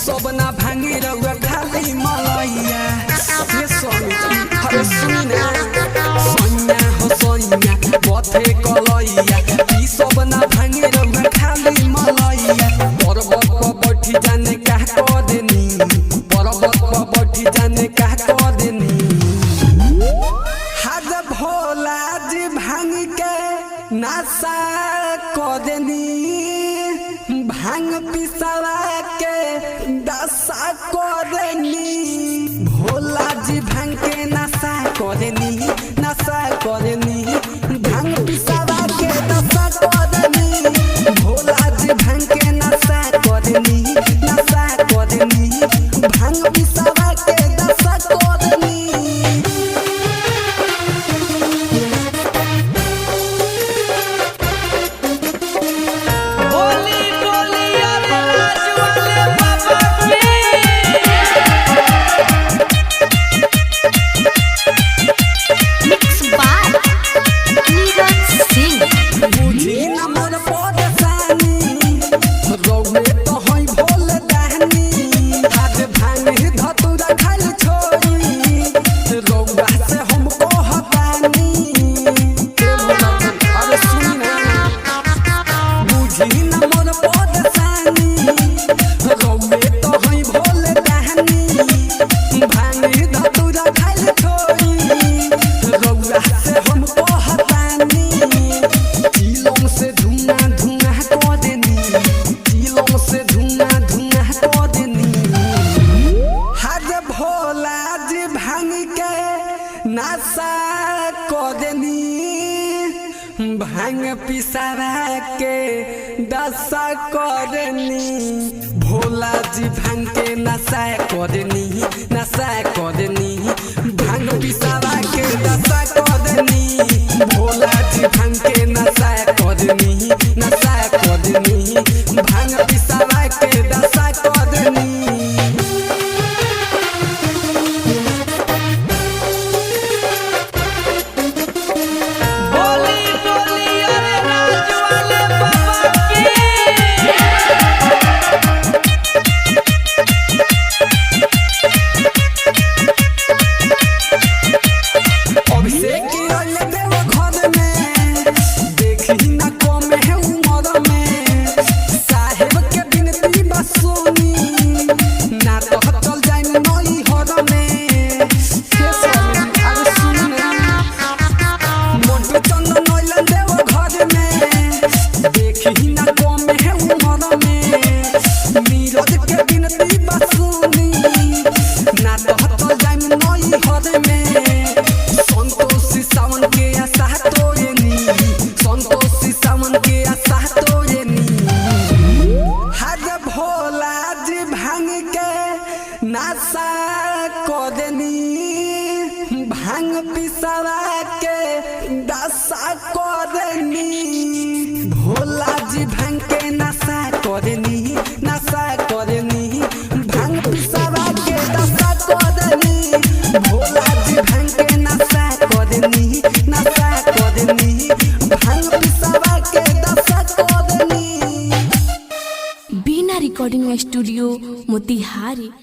सब ना भांगे रउआ खाली मलैया ये समिति हरे सुना सोनिया हो सोनिया बथे कलैया ई सब ना भांगे रउआ खाली मलैया पर्वत पर बैठी जाने का क देनी पर्वत पर बैठी जाने का क देनी हाज भोला जी भांग के नासा क देनी भांग पिसवा के दशा करनी भोला जी भांग के नशा करनी भांग पिसवा के दशा करनी भोला जी भांग के नशा करनी भांग पिसवा के दशा करनी नशा करनी भांग पिसवा के दशा करनी भोला जी भांग के नशा करनी भांग पिसवा के दशा करनी भोला जी भांग के नशा करनी भांग पिसवा के दशा करनी नशा करनी भांग पिसवा के दशा करनी भोला जी भांग के नशा करनी भांग पिसवा के दशा करनी भोला जी भांग के नशा करनी भांग पिसवा के दशा करनी। बीना रिकॉर्डिंग स्टूडियो मोतिहारी।